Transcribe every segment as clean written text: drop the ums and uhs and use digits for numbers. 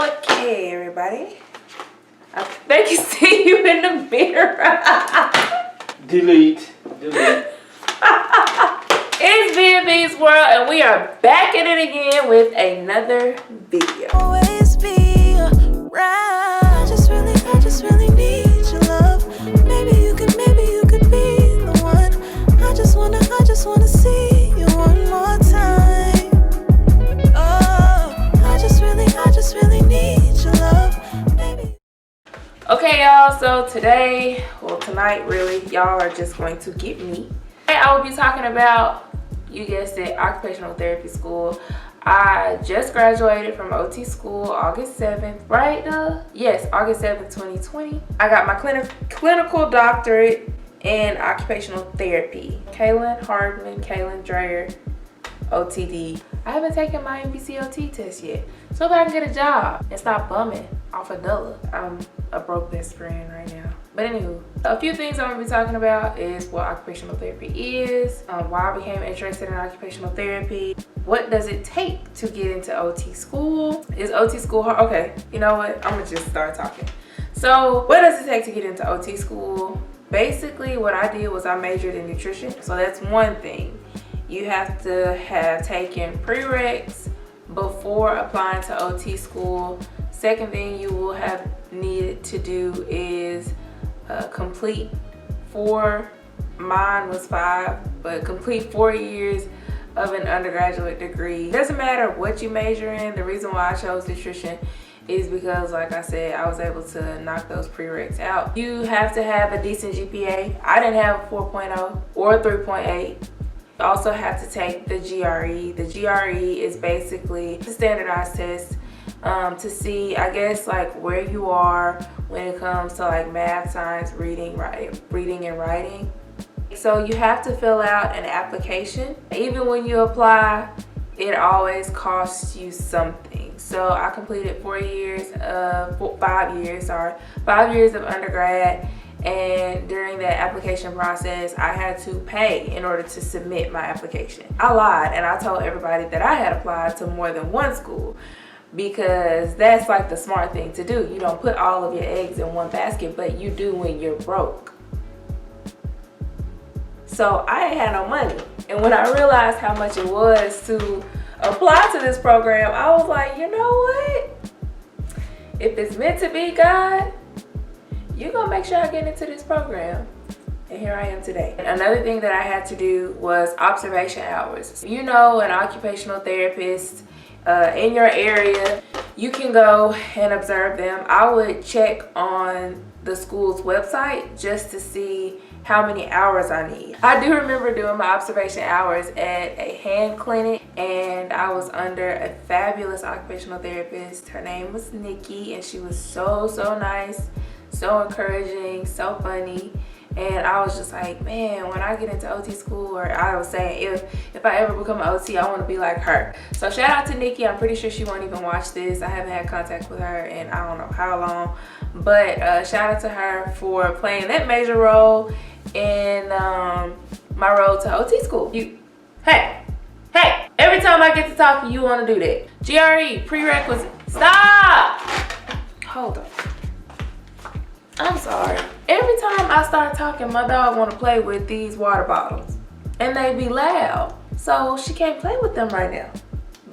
Okay, everybody. I think you see you in the mirror. Delete. It's BxB's world, and we are back at it again with another video. Always be around. I just really need your love. Maybe you could be the one. I just wanna see you one more time. Oh, I just really need your love. Maybe. Okay, y'all, so tonight really, y'all are just going to get me. I will be talking about, you guessed it, occupational therapy school. I just graduated from OT school August 7th, right? Yes, August 7th, 2020. I got my clinical doctorate in occupational therapy. Kaylin Dreyer, OTD. I haven't taken my NBCOT test yet, so if I can get a job and stop bumming off a dollar, I'm a broke best friend right now. But anywho, a few things I'm gonna be talking about is what occupational therapy is, why I became interested in occupational therapy, what does it take to get into OT school? Is OT school hard? Okay, you know what? I'm gonna just start talking. So what does it take to get into OT school? Basically, what I did was I majored in nutrition. So that's one thing. You have to have taken prereqs before applying to OT school. Second thing you will have needed to do is complete mine was 5, but complete 4 years of an undergraduate degree. Doesn't matter what you major in. The reason why I chose nutrition is because, like I said, I was able to knock those prereqs out. You have to have a decent GPA. I didn't have a 4.0 or a 3.8. You also have to take the GRE. The GRE is basically the standardized test to see, I guess, like where you are when it comes to like math, science, reading and writing. So you have to fill out an application. Even when you apply, it always costs you something. So I completed 5 years of undergrad, and during that application process, I had to pay in order to submit my application. I lied and I told everybody that I had applied to more than one school, because that's like the smart thing to do. You don't put all of your eggs in one basket, but you do when you're broke. So I ain't had no money. And when I realized how much it was to apply to this program, I was like, you know what? If it's meant to be, God, you're gonna make sure I get into this program. And here I am today. Another thing that I had to do was observation hours. You know, an occupational therapist in your area, you can go and observe them. I would check on the school's website just to see how many hours I need. I do remember doing my observation hours at a hand clinic, and I was under a fabulous occupational therapist. Her name was Nikki, and she was so nice, so encouraging, so funny. And I was just like, man, when I get into OT school, or I was saying, if I ever become an OT, I want to be like her. So shout out to Nikki. I'm pretty sure she won't even watch this. I haven't had contact with her in I don't know how long. But shout out to her for playing that major role in my road to OT school. Hey, every time I get to talking, you want to do that. GRE, prerequisite. Stop! Hold on. I'm sorry. Every time I start talking, my dog want to play with these water bottles, and they be loud, so she can't play with them right now.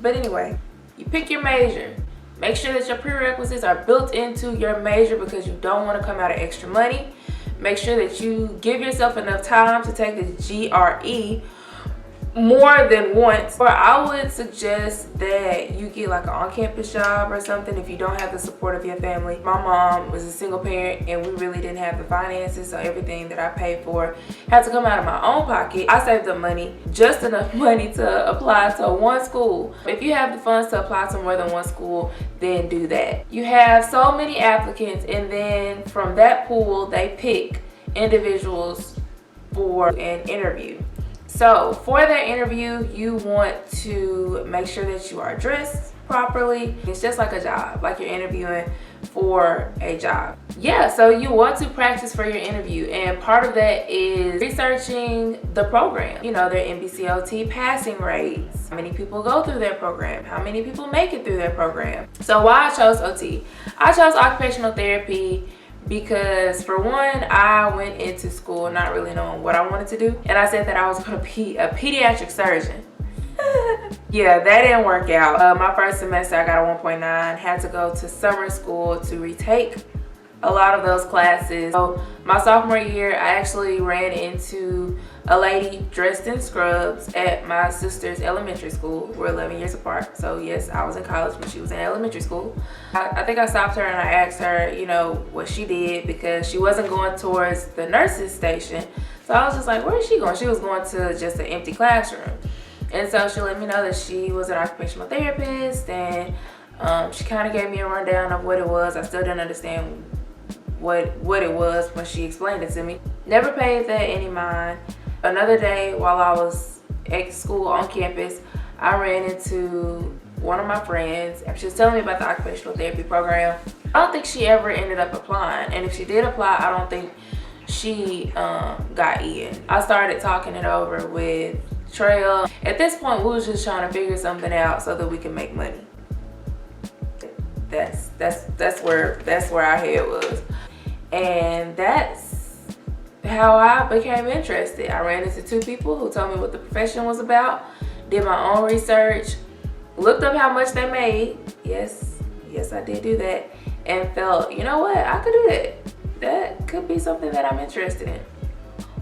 But anyway, you pick your major. Make sure that your prerequisites are built into your major, because you don't want to come out of extra money. Make sure that you give yourself enough time to take the GRE more than once. Or I would suggest that you get like an on-campus job or something if you don't have the support of your family. My mom was a single parent, and we really didn't have the finances, so everything that I paid for had to come out of my own pocket. I saved up money, just enough money to apply to one school. If you have the funds to apply to more than one school, then do that. You have so many applicants, and then from that pool, they pick individuals for an interview. So for that interview, you want to make sure that you are dressed properly. It's just like a job, like you're interviewing for a job. Yeah, so you want to practice for your interview, and part of that is researching the program. You know, their NBCOT passing rates, how many people go through their program, how many people make it through their program. So why I chose OT? I chose occupational therapy because, for one, I went into school not really knowing what I wanted to do, and I said that I was going to be a pediatric surgeon. Yeah, that didn't work out. My first semester I got a 1.9, had to go to summer school to retake a lot of those classes. So my sophomore year, I actually ran into a lady dressed in scrubs at my sister's elementary school. We're 11 years apart, so yes, I was in college when she was in elementary school. I think I stopped her and I asked her, you know, what she did, because she wasn't going towards the nurse's station. So I was just like, where is she going? She was going to just an empty classroom. And so she let me know that she was an occupational therapist, and she kind of gave me a rundown of what it was. I still didn't understand what it was when she explained it to me. Never paid that any mind. Another day while I was at school on campus, I ran into one of my friends, and she was telling me about the occupational therapy program. I don't think she ever ended up applying, and if she did apply, I don't think she got in. I started talking it over with Trail. At this point, we was just trying to figure something out so that we can make money. That's where our head was, and that's how I became interested. I ran into two people who told me what the profession was about, did my own research, looked up how much they made. Yes, I did do that, and felt, you know what, I could do that. That could be something that I'm interested in.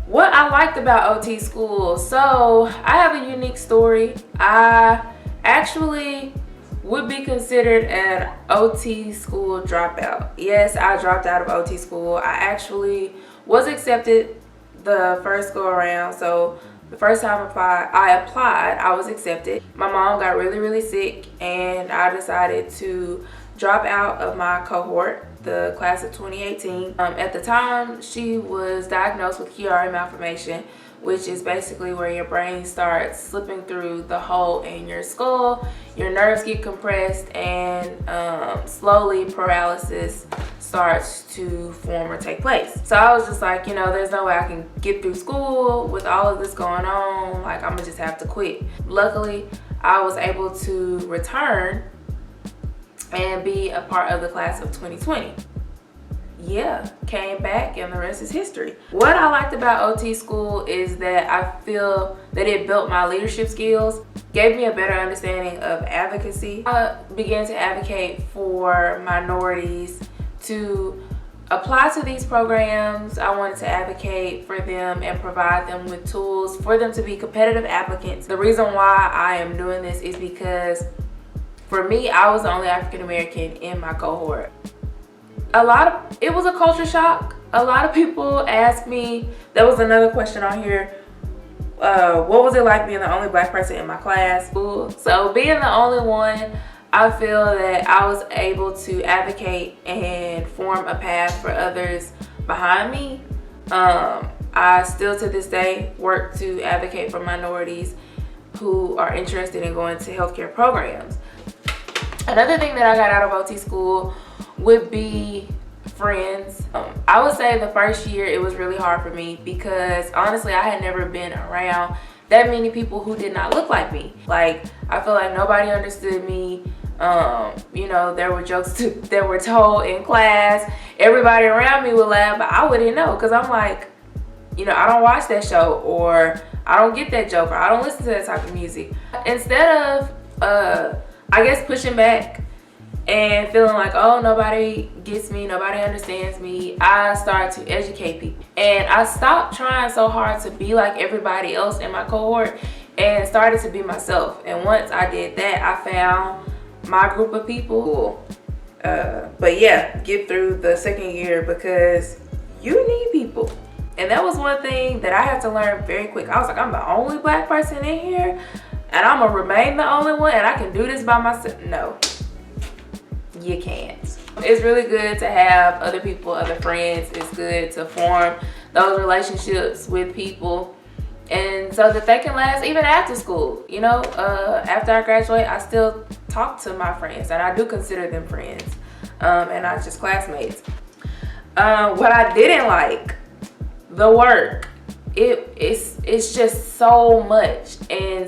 What I liked about OT school, so I have a unique story. I actually would be considered an OT school dropout. Yes, I dropped out of OT school. I actually was accepted the first go around. So the first time I applied, I was accepted. My mom got really sick, and I decided to drop out of my cohort, the class of 2018. At the time, she was diagnosed with Chiari malformation, which is basically where your brain starts slipping through the hole in your skull, your nerves get compressed, and slowly paralysis starts to form or take place. So I was just like, you know, there's no way I can get through school with all of this going on. Like, I'm gonna just have to quit. Luckily, I was able to return and be a part of the class of 2020. Yeah, came back, and the rest is history. What I liked about OT school is that I feel that it built my leadership skills, gave me a better understanding of advocacy. I began to advocate for minorities to apply to these programs. I wanted to advocate for them and provide them with tools for them to be competitive applicants. The reason why I am doing this is because, for me, I was the only African American in my cohort. It was a culture shock. A lot of people asked me, that was another question on here, what was it like being the only black person in my class? So being the only one, I feel that I was able to advocate and form a path for others behind me. I still to this day work to advocate for minorities who are interested in going to healthcare programs. Another thing that I got out of OT school would be friends. I would say the first year it was really hard for me because honestly I had never been around that many people who did not look like me. Like, I feel like nobody understood me. You know, there were jokes that were told in class. Everybody around me would laugh, but I wouldn't know because I'm like, you know, I don't watch that show, or I don't get that joke, or I don't listen to that type of music. Instead of, I guess, pushing back and feeling like, oh, nobody gets me, nobody understands me, I started to educate people. And I stopped trying so hard to be like everybody else in my cohort and started to be myself. And once I did that, I found my group of people. But yeah, get through the second year because you need people. And that was one thing that I had to learn very quick. I was like, I'm the only black person in here and I'm gonna remain the only one and I can do this by myself. No, you can't. It's really good to have other people, other friends. It's good to form those relationships with people And so that they can last even after school. You know, after I graduate, I still talk to my friends, and I do consider them friends, and not just classmates. What I didn't like, the work. It's just so much, and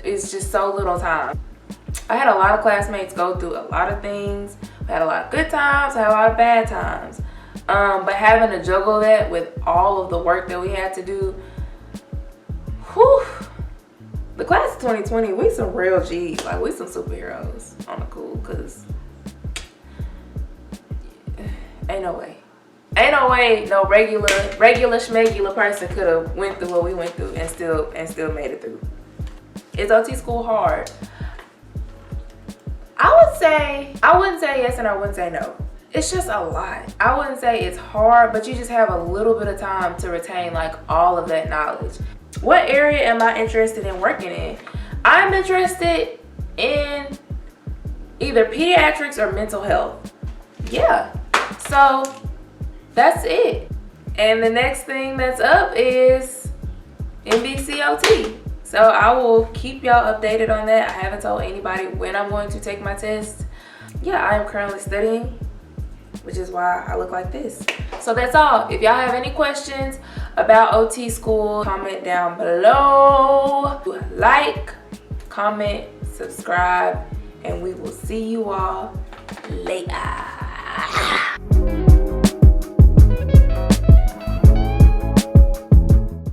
it's just so little time. I had a lot of classmates go through a lot of things. I had a lot of good times, I had a lot of bad times. But having to juggle that with all of the work that we had to do, whew. The class of 2020, we some real G's, like we some superheroes on the cool, cause ain't no way no regular schmegular person could have went through what we went through and still made it through. Is OT school hard? I wouldn't say yes and I wouldn't say no. It's just a lot. I wouldn't say it's hard, but you just have a little bit of time to retain like all of that knowledge. What area am I interested in working in? I'm interested in either pediatrics or mental health. Yeah, so that's it. And the next thing that's up is MBCOT. So I will keep y'all updated on that. I haven't told anybody when I'm going to take my test. Yeah, I am currently studying, which is why I look like this. So that's all. If y'all have any questions about OT school, comment down below. Like, comment, subscribe, and we will see you all later.